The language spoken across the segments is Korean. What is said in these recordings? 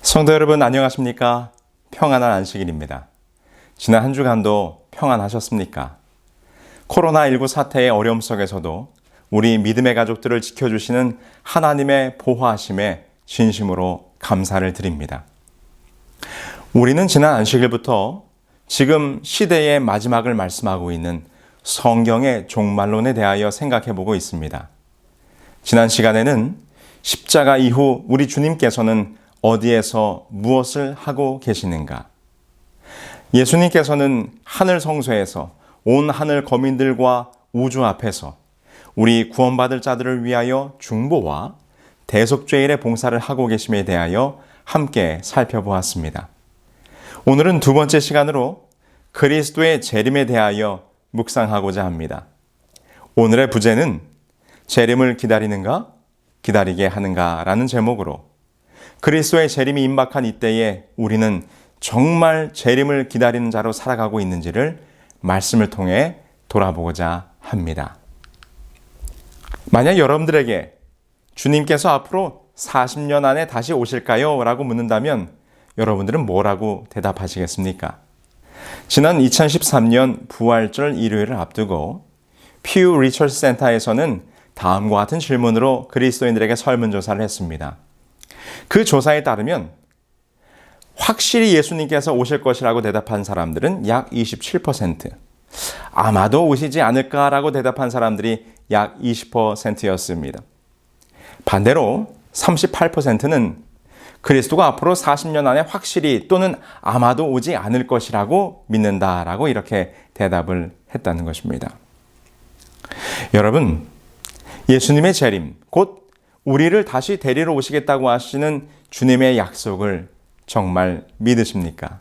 성도 여러분 안녕하십니까? 평안한 안식일입니다. 지난 한 주간도 평안하셨습니까? 코로나19 사태의 어려움 속에서도 우리 믿음의 가족들을 지켜주시는 하나님의 보호하심에 진심으로 감사를 드립니다. 우리는 지난 안식일부터 지금 시대의 마지막을 말씀하고 있는 성경의 종말론에 대하여 생각해 보고 있습니다. 지난 시간에는 십자가 이후 우리 주님께서는 어디에서 무엇을 하고 계시는가? 예수님께서는 하늘 성소에서 온 하늘 거민들과 우주 앞에서 우리 구원받을 자들을 위하여 중보와 대속죄일의 봉사를 하고 계심에 대하여 함께 살펴보았습니다. 오늘은 두 번째 시간으로 그리스도의 재림에 대하여 묵상하고자 합니다. 오늘의 부제는 재림을 기다리는가? 기다리게 하는가? 라는 제목으로 그리스도의 재림이 임박한 이때에 우리는 정말 재림을 기다리는 자로 살아가고 있는지를 말씀을 통해 돌아보고자 합니다. 만약 여러분들에게 주님께서 앞으로 40년 안에 다시 오실까요? 라고 묻는다면 여러분들은 뭐라고 대답하시겠습니까? 지난 2013년 부활절 일요일을 앞두고 퓨 리서치 센터에서는 다음과 같은 질문으로 그리스도인들에게 설문조사를 했습니다. 그 조사에 따르면 확실히 예수님께서 오실 것이라고 대답한 사람들은 약 27%, 아마도 오시지 않을까라고 대답한 사람들이 약 20%였습니다. 반대로 38%는 그리스도가 앞으로 40년 안에 확실히 또는 아마도 오지 않을 것이라고 믿는다라고 이렇게 대답을 했다는 것입니다. 여러분, 예수님의 재림, 곧 우리를 다시 데리러 오시겠다고 하시는 주님의 약속을 정말 믿으십니까?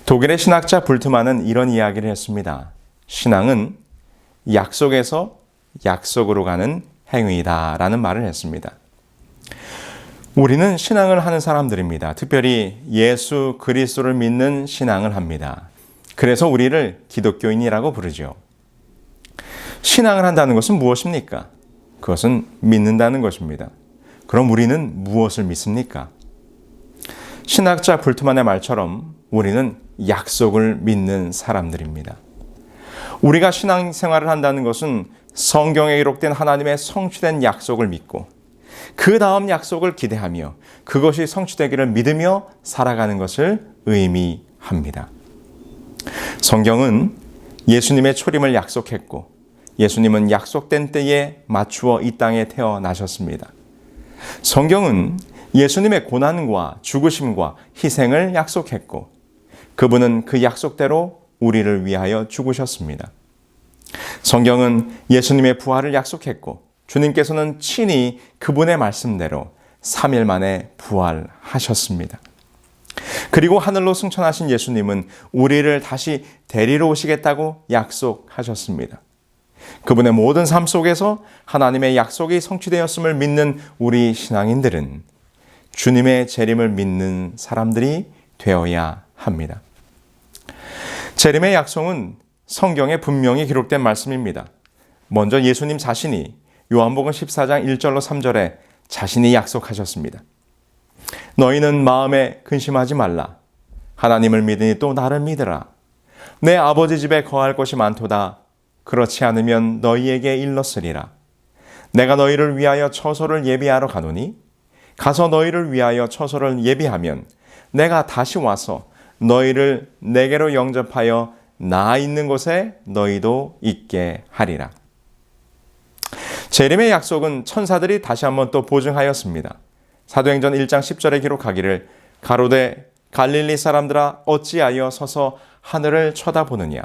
독일의 신학자 불트만은 이런 이야기를 했습니다. 신앙은 약속에서 약속으로 가는 행위이다 라는 말을 했습니다. 우리는 신앙을 하는 사람들입니다. 특별히 예수 그리스도를 믿는 신앙을 합니다. 그래서 우리를 기독교인이라고 부르죠. 신앙을 한다는 것은 무엇입니까? 그것은 믿는다는 것입니다. 그럼 우리는 무엇을 믿습니까? 신학자 불트만의 말처럼 우리는 약속을 믿는 사람들입니다. 우리가 신앙생활을 한다는 것은 성경에 기록된 하나님의 성취된 약속을 믿고 그 다음 약속을 기대하며 그것이 성취되기를 믿으며 살아가는 것을 의미합니다. 성경은 예수님의 초림을 약속했고 예수님은 약속된 때에 맞추어 이 땅에 태어나셨습니다. 성경은 예수님의 고난과 죽으심과 희생을 약속했고 그분은 그 약속대로 우리를 위하여 죽으셨습니다. 성경은 예수님의 부활을 약속했고 주님께서는 친히 그분의 말씀대로 3일 만에 부활하셨습니다. 그리고 하늘로 승천하신 예수님은 우리를 다시 데리러 오시겠다고 약속하셨습니다. 그분의 모든 삶 속에서 하나님의 약속이 성취되었음을 믿는 우리 신앙인들은 주님의 재림을 믿는 사람들이 되어야 합니다. 재림의 약속은 성경에 분명히 기록된 말씀입니다. 먼저 예수님 자신이 요한복음 14장 1절로 3절에 자신이 약속하셨습니다. 너희는 마음에 근심하지 말라. 하나님을 믿으니 또 나를 믿으라. 내 아버지 집에 거할 것이 많도다. 그렇지 않으면 너희에게 일렀으리라. 내가 너희를 위하여 처소를 예비하러 가노니 가서 너희를 위하여 처소를 예비하면 내가 다시 와서 너희를 내게로 영접하여 나 있는 곳에 너희도 있게 하리라. 재림의 약속은 천사들이 다시 한번 또 보증하였습니다. 사도행전 1장 10절에 기록하기를 가로되 갈릴리 사람들아 어찌하여 서서 하늘을 쳐다보느냐.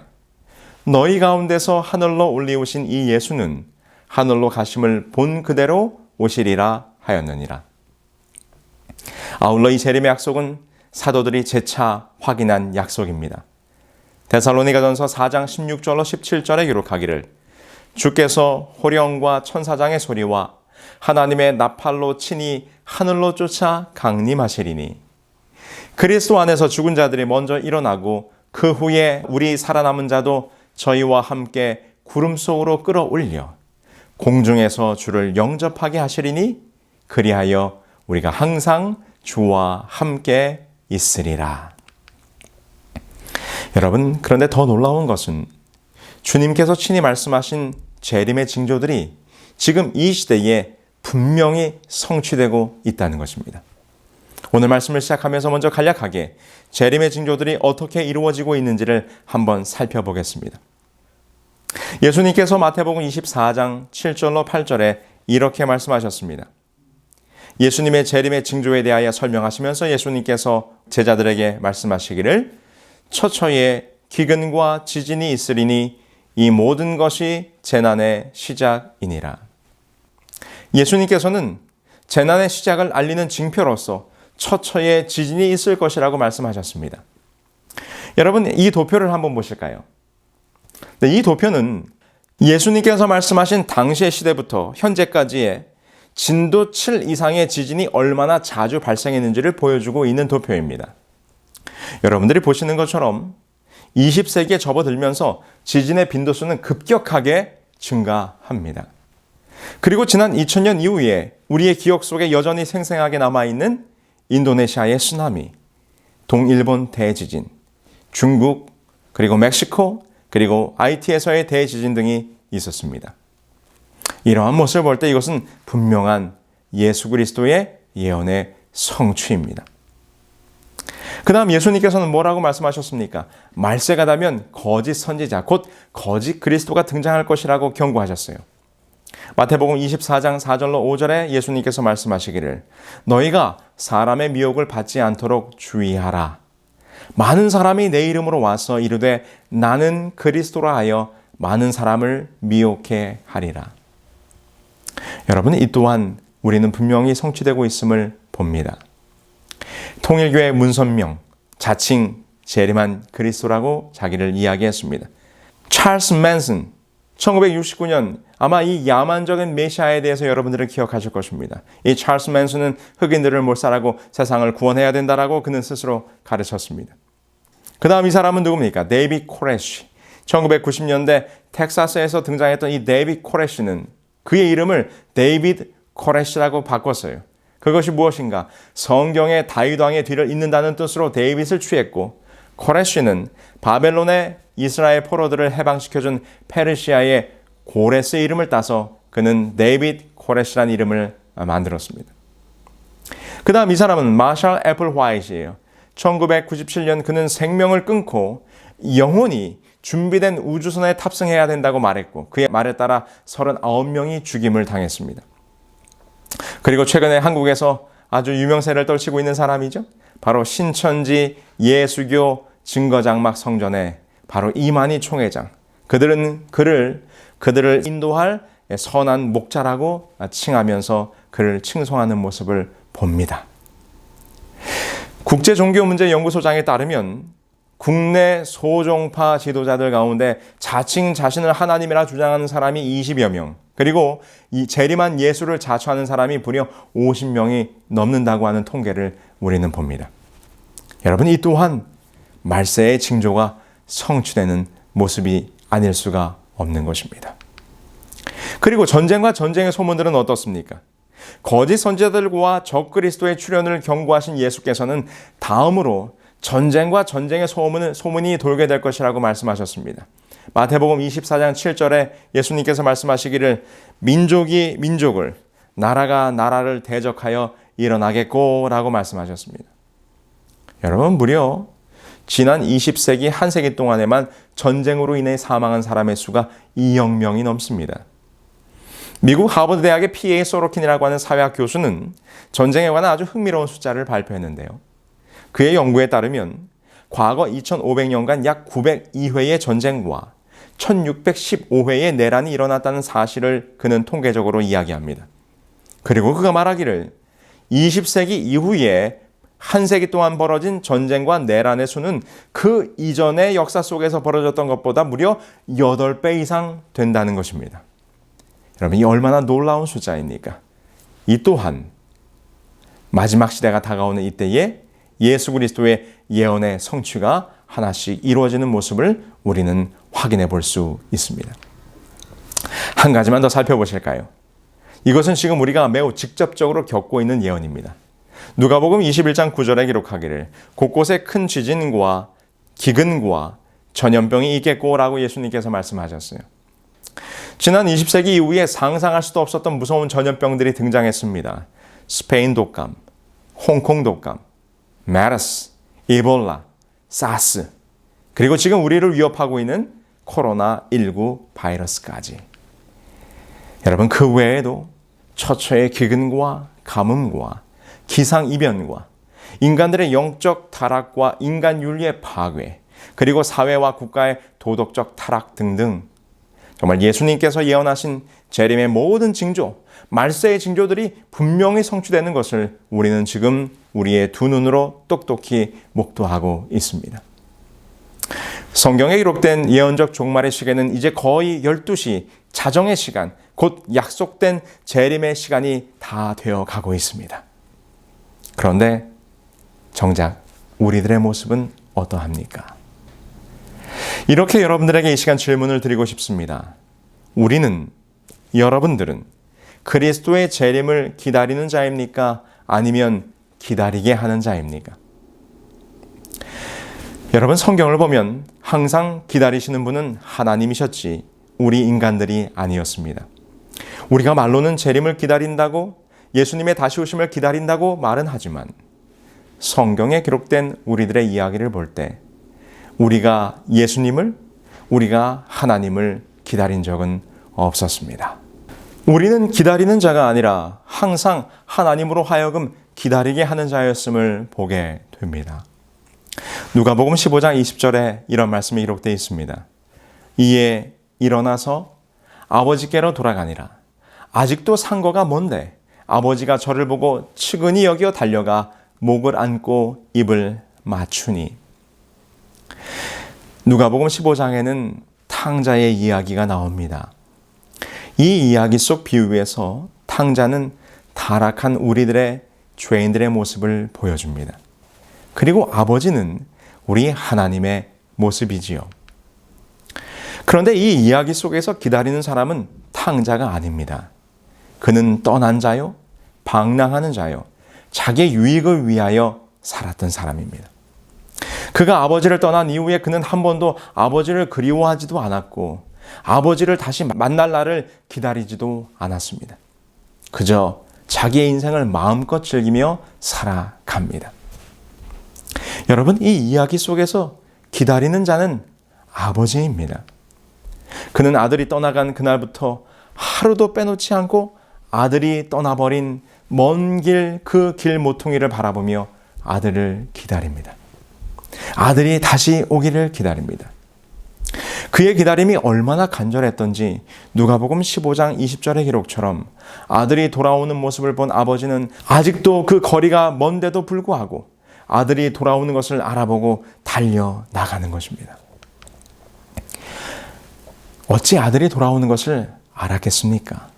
너희 가운데서 하늘로 올리우신 이 예수는 하늘로 가심을 본 그대로 오시리라 하였느니라. 아울러 이 재림의 약속은 사도들이 재차 확인한 약속입니다. 데살로니가전서 4장 16절로 17절에 기록하기를 주께서 호령과 천사장의 소리와 하나님의 나팔로 친히 하늘로 쫓아 강림하시리니 그리스도 안에서 죽은 자들이 먼저 일어나고 그 후에 우리 살아남은 자도 저희와 함께 구름 속으로 끌어올려 공중에서 주를 영접하게 하시리니 그리하여 우리가 항상 주와 함께 있으리라. 여러분, 그런데 더 놀라운 것은 주님께서 친히 말씀하신 재림의 징조들이 지금 이 시대에 분명히 성취되고 있다는 것입니다. 오늘 말씀을 시작하면서 먼저 간략하게 재림의 징조들이 어떻게 이루어지고 있는지를 한번 살펴보겠습니다. 예수님께서 마태복음 24장 7절로 8절에 이렇게 말씀하셨습니다. 예수님의 재림의 징조에 대하여 설명하시면서 예수님께서 제자들에게 말씀하시기를 처처에 기근과 지진이 있으리니 이 모든 것이 재난의 시작이니라. 예수님께서는 재난의 시작을 알리는 징표로서 처처에 지진이 있을 것이라고 말씀하셨습니다. 여러분, 이 도표를 한번 보실까요? 이 도표는 예수님께서 말씀하신 당시의 시대부터 현재까지의 진도 7 이상의 지진이 얼마나 자주 발생했는지를 보여주고 있는 도표입니다. 여러분들이 보시는 것처럼 20세기에 접어들면서 지진의 빈도수는 급격하게 증가합니다. 그리고 지난 2000년 이후에 우리의 기억 속에 여전히 생생하게 남아있는 인도네시아의 쓰나미, 동일본 대지진, 중국, 그리고 멕시코, 그리고 하이티에서의 대지진 등이 있었습니다. 이러한 모습을 볼 때 이것은 분명한 예수 그리스도의 예언의 성취입니다. 그 다음 예수님께서는 뭐라고 말씀하셨습니까? 말세가 되면 거짓 선지자, 곧 거짓 그리스도가 등장할 것이라고 경고하셨어요. 마태복음 24장 4절로 5절에 예수님께서 말씀하시기를 너희가 사람의 미혹을 받지 않도록 주의하라. 많은 사람이 내 이름으로 와서 이르되 나는 그리스도라 하여 많은 사람을 미혹해 하리라. 여러분, 이 또한 우리는 분명히 성취되고 있음을 봅니다. 통일교회 문선명, 자칭 재림한 그리스도라고 자기를 이야기했습니다. 찰스 맨슨, 1969년 아마 이 야만적인 메시아에 대해서 여러분들은 기억하실 것입니다. 이 찰스 맨슨은 흑인들을 몰살하고 세상을 구원해야 된다라고 그는 스스로 가르쳤습니다. 그 다음 이 사람은 누굽니까? 데이빗 코레시. 1990년대 텍사스에서 등장했던 이 데이빗 코레시는 그의 이름을 데이빗 코레시라고 바꿨어요. 그것이 무엇인가? 성경의 다윗 왕의 뒤를 잇는다는 뜻으로 데이빗을 취했고, 코레시는 바벨론의 이스라엘 포로들을 해방시켜준 페르시아의 고레스의 이름을 따서 그는 데이빗 코레시라는 이름을 만들었습니다. 그 다음 이 사람은 마샬 애플 화이트예요. 1997년 그는 생명을 끊고 영원히 준비된 우주선에 탑승해야 된다고 말했고 그의 말에 따라 39명이 죽임을 당했습니다. 그리고 최근에 한국에서 아주 유명세를 떨치고 있는 사람이죠. 바로 신천지 예수교 증거장막 성전의 바로 이만희 총회장. 그들은 그들을 인도할 선한 목자라고 칭하면서 그를 칭송하는 모습을 봅니다. 국제종교문제연구소장에 따르면 국내 소종파 지도자들 가운데 자칭 자신을 하나님이라 주장하는 사람이 20여 명, 그리고 이 재림한 예수를 자처하는 사람이 무려 50명이 넘는다고 하는 통계를 우리는 봅니다. 여러분, 이 또한 말세의 징조가 성취되는 모습이 아닐 수가 없는 것입니다. 그리고 전쟁과 전쟁의 소문들은 어떻습니까? 거짓 선지자들과 적그리스도의 출현을 경고하신 예수께서는 다음으로 전쟁과 전쟁의 소문이 돌게 될 것이라고 말씀하셨습니다. 마태복음 24장 7절에 예수님께서 말씀하시기를 민족이 민족을, 나라가 나라를 대적하여 일어나겠고 라고 말씀하셨습니다. 여러분, 무려 지난 20세기 한 세기 동안에만 전쟁으로 인해 사망한 사람의 수가 2억 명이 넘습니다. 미국 하버드 대학의 P.A. 소로킨이라고 하는 사회학 교수는 전쟁에 관한 아주 흥미로운 숫자를 발표했는데요. 그의 연구에 따르면 과거 2500년간 약 902회의 전쟁과 1615회의 내란이 일어났다는 사실을 그는 통계적으로 이야기합니다. 그리고 그가 말하기를 20세기 이후에 한 세기 동안 벌어진 전쟁과 내란의 수는 그 이전의 역사 속에서 벌어졌던 것보다 무려 8배 이상 된다는 것입니다. 여러분, 이 얼마나 놀라운 숫자입니까? 이 또한 마지막 시대가 다가오는 이때에 예수 그리스도의 예언의 성취가 하나씩 이루어지는 모습을 우리는 확인해 볼 수 있습니다. 한 가지만 더 살펴보실까요? 이것은 지금 우리가 매우 직접적으로 겪고 있는 예언입니다. 누가복음 21장 9절에 기록하기를 곳곳에 큰 지진과 기근과 전염병이 있겠고라고 예수님께서 말씀하셨어요. 지난 20세기 이후에 상상할 수도 없었던 무서운 전염병들이 등장했습니다. 스페인 독감, 홍콩 독감, 메르스, 이볼라, 사스, 그리고 지금 우리를 위협하고 있는 코로나19 바이러스까지. 여러분, 그 외에도 처처의 기근과 가뭄과 기상이변과 인간들의 영적 타락과 인간 윤리의 파괴, 그리고 사회와 국가의 도덕적 타락 등등, 정말 예수님께서 예언하신 재림의 모든 징조, 말세의 징조들이 분명히 성취되는 것을 우리는 지금 우리의 두 눈으로 똑똑히 목도하고 있습니다. 성경에 기록된 예언적 종말의 시계는 이제 거의 12시 자정의 시간, 곧 약속된 재림의 시간이 다 되어 가고 있습니다. 그런데 정작 우리들의 모습은 어떠합니까? 이렇게 여러분들에게 이 시간 질문을 드리고 싶습니다. 우리는, 여러분들은 그리스도의 재림을 기다리는 자입니까? 아니면 기다리게 하는 자입니까? 여러분, 성경을 보면 항상 기다리시는 분은 하나님이셨지 우리 인간들이 아니었습니다. 우리가 말로는 재림을 기다린다고, 예수님의 다시 오심을 기다린다고 말은 하지만 성경에 기록된 우리들의 이야기를 볼 때 우리가 예수님을, 우리가 하나님을 기다린 적은 없었습니다. 우리는 기다리는 자가 아니라 항상 하나님으로 하여금 기다리게 하는 자였음을 보게 됩니다. 누가복음 15장 20절에 이런 말씀이 기록되어 있습니다. 이에 일어나서 아버지께로 돌아가니라. 아직도 상거가 먼데 아버지가 저를 보고 측은히 여겨 달려가 목을 안고 입을 맞추니. 누가복음 15장에는 탕자의 이야기가 나옵니다. 이 이야기 속 비유에서 탕자는 타락한 우리들의 죄인들의 모습을 보여줍니다. 그리고 아버지는 우리 하나님의 모습이지요. 그런데 이 이야기 속에서 기다리는 사람은 탕자가 아닙니다. 그는 떠난 자요, 방랑하는 자요, 자기의 유익을 위하여 살았던 사람입니다. 그가 아버지를 떠난 이후에 그는 한 번도 아버지를 그리워하지도 않았고 아버지를 다시 만날 날을 기다리지도 않았습니다. 그저 자기의 인생을 마음껏 즐기며 살아갑니다. 여러분, 이 이야기 속에서 기다리는 자는 아버지입니다. 그는 아들이 떠나간 그날부터 하루도 빼놓지 않고 아들이 떠나버린 먼 길, 그 길 모퉁이를 바라보며 아들을 기다립니다. 아들이 다시 오기를 기다립니다. 그의 기다림이 얼마나 간절했던지 누가복음 15장 20절의 기록처럼 아들이 돌아오는 모습을 본 아버지는 아직도 그 거리가 먼데도 불구하고 아들이 돌아오는 것을 알아보고 달려나가는 것입니다. 어찌 아들이 돌아오는 것을 알았겠습니까?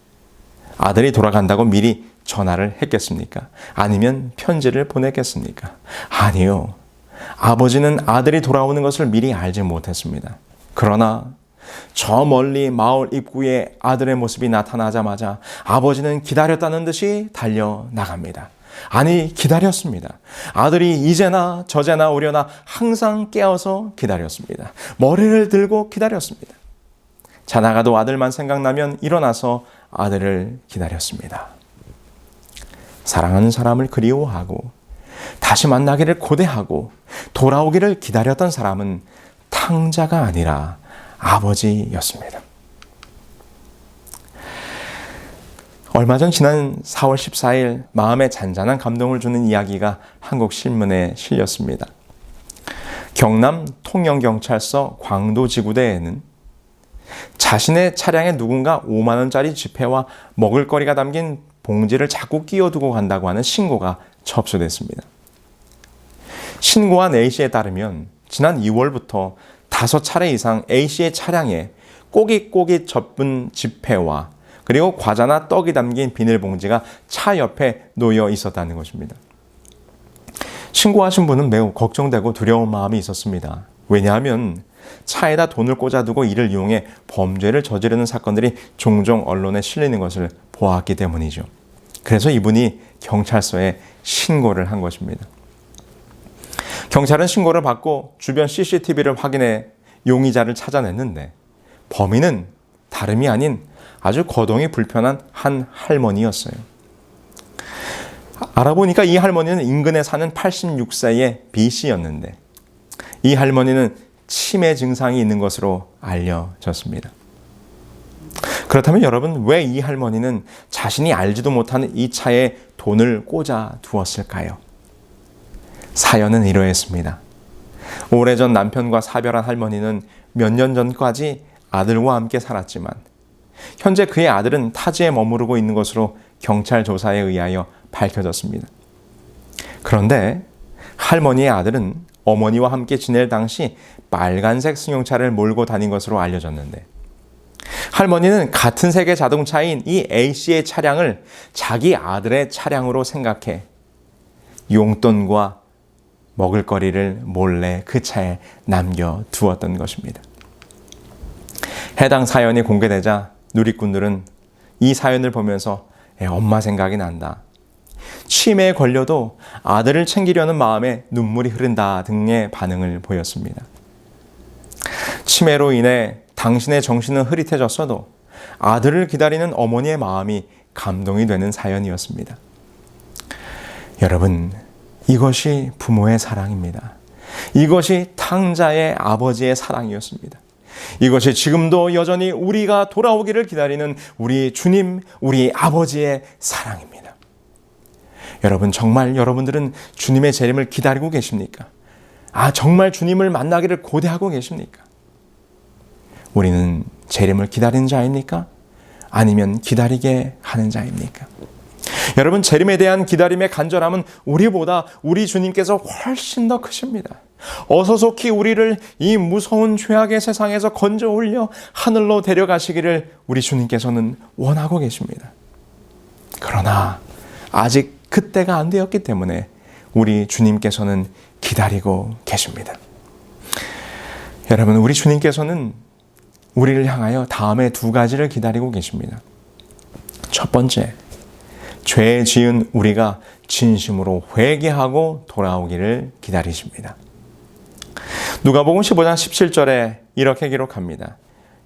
아들이 돌아간다고 미리 전화를 했겠습니까? 아니면 편지를 보냈겠습니까? 아니요. 아버지는 아들이 돌아오는 것을 미리 알지 못했습니다. 그러나 저 멀리 마을 입구에 아들의 모습이 나타나자마자 아버지는 기다렸다는 듯이 달려나갑니다. 아니, 기다렸습니다. 아들이 이제나 저제나 오려나 항상 깨어서 기다렸습니다. 머리를 들고 기다렸습니다. 자다가도 아들만 생각나면 일어나서 아들을 기다렸습니다. 사랑하는 사람을 그리워하고 다시 만나기를 고대하고 돌아오기를 기다렸던 사람은 탕자가 아니라 아버지였습니다. 얼마 전 지난 4월 14일 마음에 잔잔한 감동을 주는 이야기가 한국신문에 실렸습니다. 경남 통영경찰서 광도지구대에는 자신의 차량에 누군가 5만 원짜리 지폐와 먹을거리가 담긴 봉지를 자꾸 끼워두고 간다고 하는 신고가 접수됐습니다. 신고한 A씨에 따르면 지난 2월부터 5차례 이상 A씨의 차량에 꼬깃꼬깃 접은 지폐와 그리고 과자나 떡이 담긴 비닐봉지가 차 옆에 놓여 있었다는 것입니다. 신고하신 분은 매우 걱정되고 두려운 마음이 있었습니다. 왜냐하면 차에다 돈을 꽂아두고 이를 이용해 범죄를 저지르는 사건들이 종종 언론에 실리는 것을 보았기 때문이죠. 그래서 이분이 경찰서에 신고를 한 것입니다. 경찰은 신고를 받고 주변 CCTV를 확인해 용의자를 찾아냈는데 범인은 다름이 아닌 아주 거동이 불편한 한 할머니였어요. 알아보니까 이 할머니는 인근에 사는 86세의 B 씨였는데 이 할머니는 치매 증상이 있는 것으로 알려졌습니다. 그렇다면 여러분, 왜 이 할머니는 자신이 알지도 못하는 이 차에 돈을 꽂아 두었을까요? 사연은 이러했습니다. 오래전 남편과 사별한 할머니는 몇 년 전까지 아들과 함께 살았지만 현재 그의 아들은 타지에 머무르고 있는 것으로 경찰 조사에 의하여 밝혀졌습니다. 그런데 할머니의 아들은 어머니와 함께 지낼 당시 빨간색 승용차를 몰고 다닌 것으로 알려졌는데 할머니는 같은 색의 자동차인 이 A씨의 차량을 자기 아들의 차량으로 생각해 용돈과 먹을거리를 몰래 그 차에 남겨두었던 것입니다. 해당 사연이 공개되자 누리꾼들은 이 사연을 보면서 엄마 생각이 난다, 치매에 걸려도 아들을 챙기려는 마음에 눈물이 흐른다 등의 반응을 보였습니다. 치매로 인해 당신의 정신은 흐릿해졌어도 아들을 기다리는 어머니의 마음이 감동이 되는 사연이었습니다. 여러분, 이것이 부모의 사랑입니다. 이것이 탕자의 아버지의 사랑이었습니다. 이것이 지금도 여전히 우리가 돌아오기를 기다리는 우리 주님, 우리 아버지의 사랑입니다. 여러분, 정말 여러분들은 주님의 재림을 기다리고 계십니까? 정말 주님을 만나기를 고대하고 계십니까? 우리는 재림을 기다리는 자입니까? 아니면 기다리게 하는 자입니까? 여러분, 재림에 대한 기다림의 간절함은 우리보다 우리 주님께서 훨씬 더 크십니다. 어서속히 우리를 이 무서운 죄악의 세상에서 건져 올려 하늘로 데려가시기를 우리 주님께서는 원하고 계십니다. 그러나 아직 그때가 안 되었기 때문에 우리 주님께서는 기다리고 계십니다. 여러분, 우리 주님께서는 우리를 향하여 다음에 두 가지를 기다리고 계십니다. 첫 번째, 죄 지은 우리가 진심으로 회개하고 돌아오기를 기다리십니다. 누가복음 15장 17절에 이렇게 기록합니다.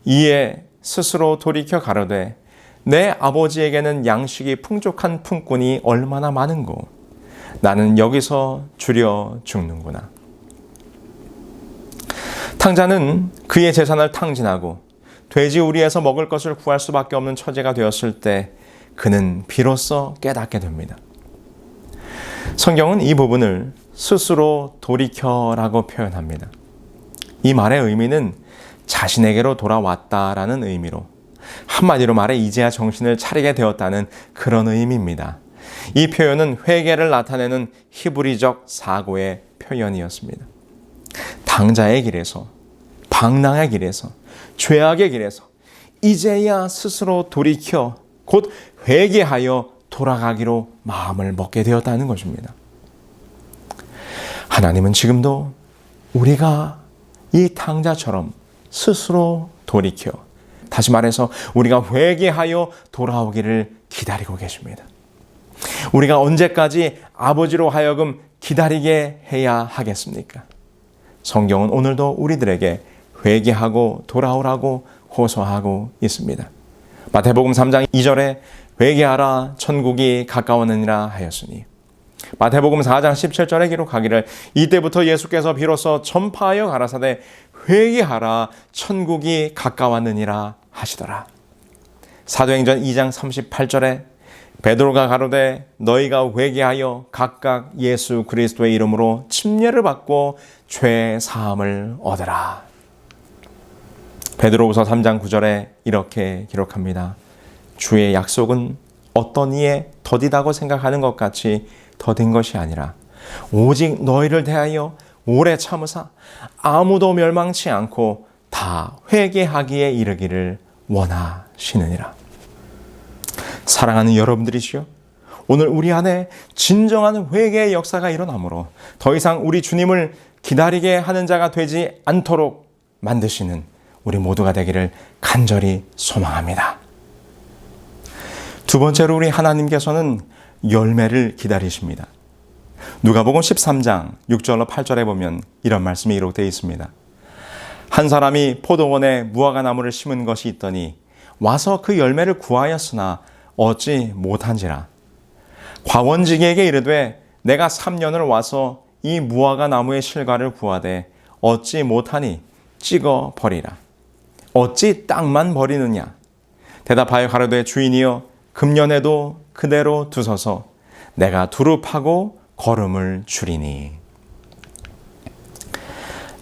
이에 스스로 돌이켜 가로되 내 아버지에게는 양식이 풍족한 품꾼이 얼마나 많은고 나는 여기서 주려 죽는구나. 탕자는 그의 재산을 탕진하고 돼지우리에서 먹을 것을 구할 수밖에 없는 처지가 되었을 때 그는 비로소 깨닫게 됩니다. 성경은 이 부분을 스스로 돌이켜라고 표현합니다. 이 말의 의미는 자신에게로 돌아왔다라는 의미로, 한마디로 말해 이제야 정신을 차리게 되었다는 그런 의미입니다. 이 표현은 회개를 나타내는 히브리적 사고의 표현이었습니다. 당자의 길에서, 방랑의 길에서, 죄악의 길에서 이제야 스스로 돌이켜 곧 회개하여 돌아가기로 마음을 먹게 되었다는 것입니다. 하나님은 지금도 우리가 이 탕자처럼 스스로 돌이켜, 다시 말해서 우리가 회개하여 돌아오기를 기다리고 계십니다. 우리가 언제까지 아버지로 하여금 기다리게 해야 하겠습니까? 성경은 오늘도 우리들에게 회개하고 돌아오라고 호소하고 있습니다. 마태복음 3장 2절에 회개하라 천국이 가까웠느니라 하였으니, 마태복음 4장 17절에 기록하기를 이때부터 예수께서 비로소 전파하여 가라사대 회개하라 천국이 가까웠느니라 하시더라. 사도행전 2장 38절에 베드로가 가로되 너희가 회개하여 각각 예수 그리스도의 이름으로 침례를 받고 죄 사함을 얻으라. 베드로후서 3장 9절에 이렇게 기록합니다. 주의 약속은 어떤 이에 더디다고 생각하는 것 같이 더딘 것이 아니라 오직 너희를 대하여 오래 참으사 아무도 멸망치 않고 다 회개하기에 이르기를 원하시느니라. 사랑하는 여러분들이시여, 오늘 우리 안에 진정한 회개의 역사가 일어나므로 더 이상 우리 주님을 기다리게 하는 자가 되지 않도록 만드시는 우리 모두가 되기를 간절히 소망합니다. 두 번째로 우리 하나님께서는 열매를 기다리십니다. 누가복음 13장 6절로 8절에 보면 이런 말씀이 기록되어 있습니다. 한 사람이 포도원에 무화과 나무를 심은 것이 있더니 와서 그 열매를 구하였으나 얻지 못한지라. 과원지기에게 이르되 내가 3년을 와서 이 무화과 나무의 실과를 구하되 얻지 못하니 찍어 버리라. 어찌 땅만 버리느냐? 대답하여 가로되 주인이여 금년에도 그대로 두소서 내가 두루 파고 거름을 줄이니.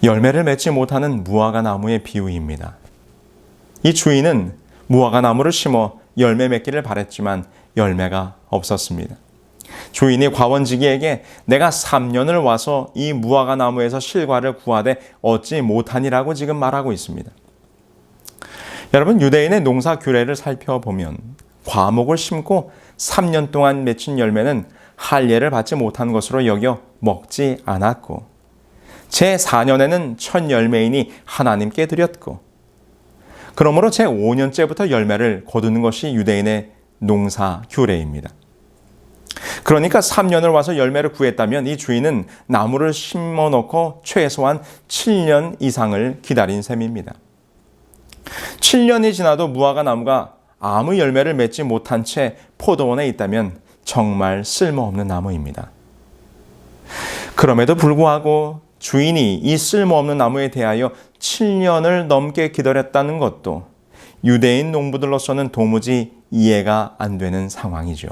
열매를 맺지 못하는 무화과 나무의 비유입니다. 이 주인은 무화과 나무를 심어 열매 맺기를 바랬지만 열매가 없었습니다. 주인이 과원지기에게 내가 3년을 와서 이 무화과 나무에서 실과를 구하되 얻지 못하니라고 지금 말하고 있습니다. 여러분, 유대인의 농사 규례를 살펴보면 과목을 심고 3년 동안 맺힌 열매는 할례를 받지 못한 것으로 여겨 먹지 않았고 제4년에는 첫 열매이니 하나님께 드렸고 그러므로 제5년째부터 열매를 거두는 것이 유대인의 농사 규례입니다. 그러니까 3년을 와서 열매를 구했다면 이 주인은 나무를 심어놓고 최소한 7년 이상을 기다린 셈입니다. 7년이 지나도 무화과 나무가 아무 열매를 맺지 못한 채 포도원에 있다면 정말 쓸모없는 나무입니다. 그럼에도 불구하고 주인이 이 쓸모없는 나무에 대하여 7년을 넘게 기다렸다는 것도 유대인 농부들로서는 도무지 이해가 안 되는 상황이죠.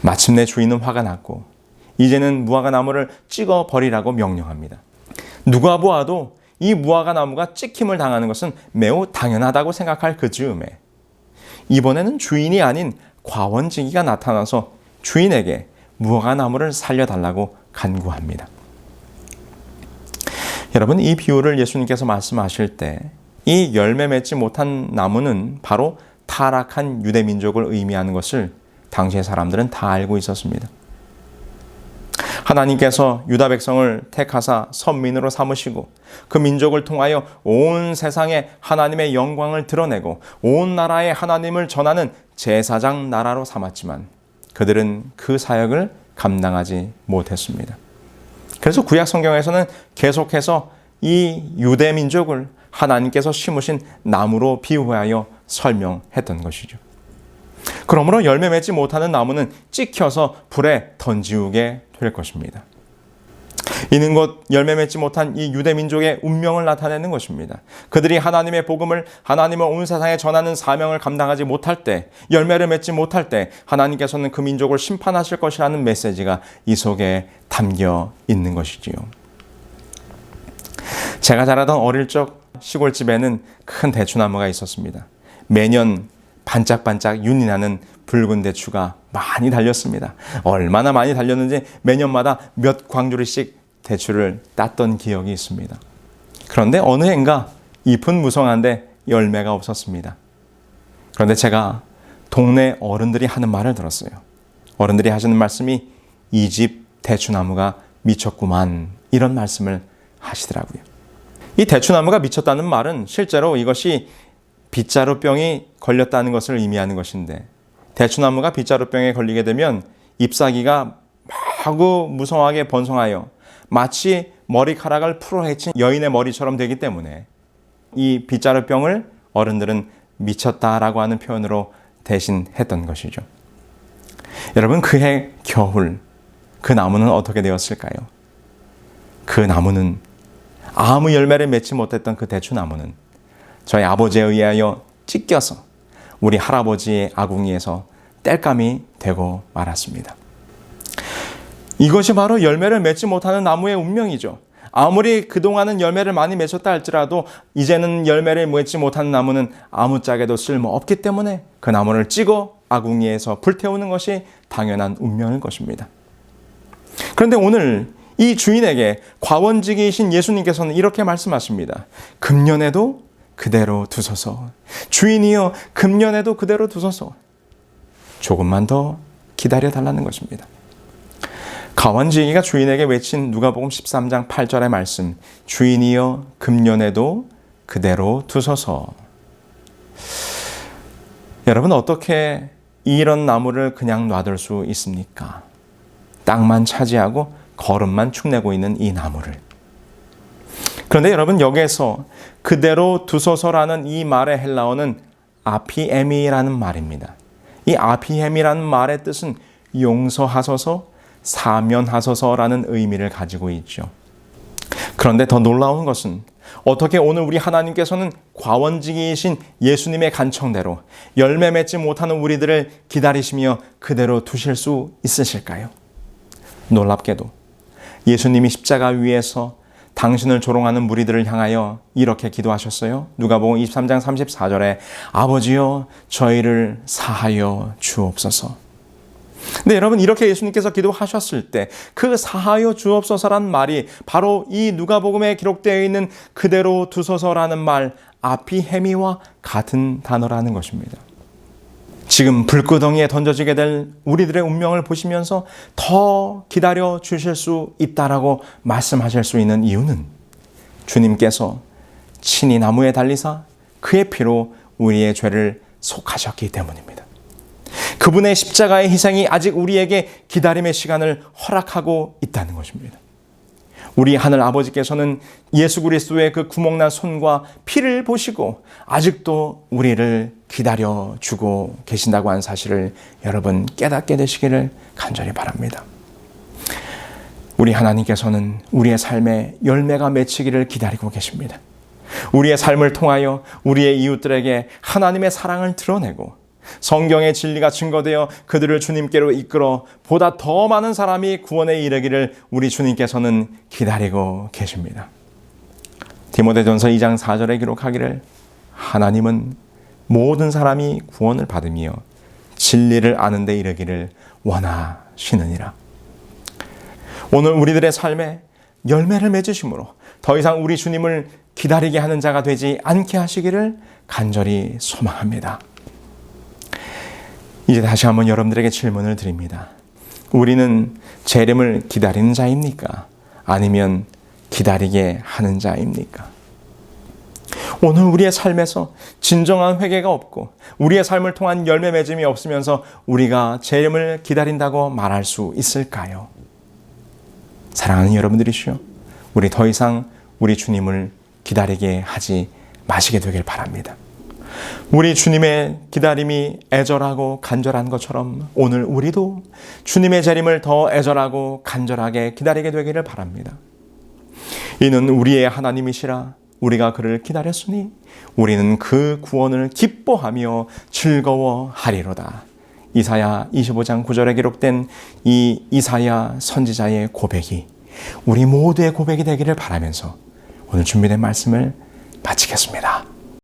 마침내 주인은 화가 났고 이제는 무화과 나무를 찍어 버리라고 명령합니다. 누가 보아도 이 무화과 나무가 찍힘을 당하는 것은 매우 당연하다고 생각할 그 즈음에 이번에는 주인이 아닌 과원지기가 나타나서 주인에게 무화과 나무를 살려달라고 간구합니다. 여러분, 이 비유를 예수님께서 말씀하실 때 이 열매 맺지 못한 나무는 바로 타락한 유대 민족을 의미하는 것을 당시의 사람들은 다 알고 있었습니다. 하나님께서 유다 백성을 택하사 선민으로 삼으시고 그 민족을 통하여 온 세상에 하나님의 영광을 드러내고 온 나라에 하나님을 전하는 제사장 나라로 삼았지만 그들은 그 사역을 감당하지 못했습니다. 그래서 구약 성경에서는 계속해서 이 유대 민족을 하나님께서 심으신 나무로 비유하여 설명했던 것이죠. 그러므로 열매 맺지 못하는 나무는 찍혀서 불에 던지우게 될 것입니다. 이는 곧 열매 맺지 못한 이 유대 민족의 운명을 나타내는 것입니다. 그들이 하나님의 복음을, 하나님을 온 세상에 전하는 사명을 감당하지 못할 때, 열매를 맺지 못할 때 하나님께서는 그 민족을 심판하실 것이라는 메시지가 이 속에 담겨 있는 것이지요. 제가 자라던 어릴 적 시골집에는 큰 대추나무가 있었습니다. 매년 반짝반짝 윤이 나는 붉은 대추가 많이 달렸습니다. 얼마나 많이 달렸는지 매년마다 몇 광주리씩 대추를 땄던 기억이 있습니다. 그런데 어느 해인가 잎은 무성한데 열매가 없었습니다. 그런데 제가 동네 어른들이 하는 말을 들었어요. 어른들이 하시는 말씀이 이 집 대추나무가 미쳤구만, 이런 말씀을 하시더라고요. 이 대추나무가 미쳤다는 말은 실제로 이것이 빗자루병이 걸렸다는 것을 의미하는 것인데, 대추나무가 빗자루병에 걸리게 되면 잎사귀가 마구 무성하게 번성하여 마치 머리카락을 풀어헤친 여인의 머리처럼 되기 때문에 이 빗자루병을 어른들은 미쳤다라고 하는 표현으로 대신했던 것이죠. 여러분, 그해 겨울 그 나무는 어떻게 되었을까요? 그 나무는, 아무 열매를 맺지 못했던 그 대추나무는 저희 아버지에 의하여 찢겨서 우리 할아버지의 아궁이에서 땔감이 되고 말았습니다. 이것이 바로 열매를 맺지 못하는 나무의 운명이죠. 아무리 그동안은 열매를 많이 맺었다 할지라도 이제는 열매를 맺지 못하는 나무는 아무짝에도 쓸모없기 때문에 그 나무를 찍어 아궁이에서 불태우는 것이 당연한 운명일 것입니다. 그런데 오늘 이 주인에게 과원지기이신 예수님께서는 이렇게 말씀하십니다. 금년에도 그대로 두소서. 주인이여, 금년에도 그대로 두소서. 조금만 더 기다려달라는 것입니다. 과원지기가 주인에게 외친 누가복음 13장 8절의 말씀, 주인이여 금년에도 그대로 두소서. 여러분, 어떻게 이런 나무를 그냥 놔둘 수 있습니까? 땅만 차지하고 거름만 축내고 있는 이 나무를. 그런데 여러분, 여기에서 그대로 두소서라는 이 말의 헬라어는 아피에미라는 말입니다. 이 아피에미라는 말의 뜻은 용서하소서, 사면하소서라는 의미를 가지고 있죠. 그런데 더 놀라운 것은 어떻게 오늘 우리 하나님께서는 과원직이신 예수님의 간청대로 열매 맺지 못하는 우리들을 기다리시며 그대로 두실 수 있으실까요? 놀랍게도 예수님이 십자가 위에서 당신을 조롱하는 무리들을 향하여 이렇게 기도하셨어요. 누가복음 23장 34절에 아버지여 저희를 사하여 주옵소서. 근데 여러분, 이렇게 예수님께서 기도하셨을 때 그 사하여 주옵소서란 말이 바로 이 누가복음에 기록되어 있는 그대로 두소서라는 말 아피헤미와 같은 단어라는 것입니다. 지금 불구덩이에 던져지게 될 우리들의 운명을 보시면서 더 기다려 주실 수 있다라고 말씀하실 수 있는 이유는 주님께서 친히 나무에 달리사 그의 피로 우리의 죄를 속하셨기 때문입니다. 그분의 십자가의 희생이 아직 우리에게 기다림의 시간을 허락하고 있다는 것입니다. 우리 하늘 아버지께서는 예수 그리스도의 그 구멍난 손과 피를 보시고 아직도 우리를 기다려주고 계신다고 하는 사실을 여러분 깨닫게 되시기를 간절히 바랍니다. 우리 하나님께서는 우리의 삶에 열매가 맺히기를 기다리고 계십니다. 우리의 삶을 통하여 우리의 이웃들에게 하나님의 사랑을 드러내고 성경의 진리가 증거되어 그들을 주님께로 이끌어 보다 더 많은 사람이 구원에 이르기를 우리 주님께서는 기다리고 계십니다. 디모데전서 2장 4절에 기록하기를 하나님은 모든 사람이 구원을 받으며 진리를 아는 데 이르기를 원하시느니라. 오늘 우리들의 삶에 열매를 맺으심으로 더 이상 우리 주님을 기다리게 하는 자가 되지 않게 하시기를 간절히 소망합니다. 이제 다시 한번 여러분들에게 질문을 드립니다. 우리는 재림을 기다리는 자입니까? 아니면 기다리게 하는 자입니까? 오늘 우리의 삶에서 진정한 회개가 없고 우리의 삶을 통한 열매 맺음이 없으면서 우리가 재림을 기다린다고 말할 수 있을까요? 사랑하는 여러분들이시여, 우리 더 이상 우리 주님을 기다리게 하지 마시게 되길 바랍니다. 우리 주님의 기다림이 애절하고 간절한 것처럼 오늘 우리도 주님의 재림을 더 애절하고 간절하게 기다리게 되기를 바랍니다. 이는 우리의 하나님이시라 우리가 그를 기다렸으니 우리는 그 구원을 기뻐하며 즐거워하리로다. 이사야 25장 9절에 기록된 이 이사야 선지자의 고백이 우리 모두의 고백이 되기를 바라면서 오늘 준비된 말씀을 마치겠습니다.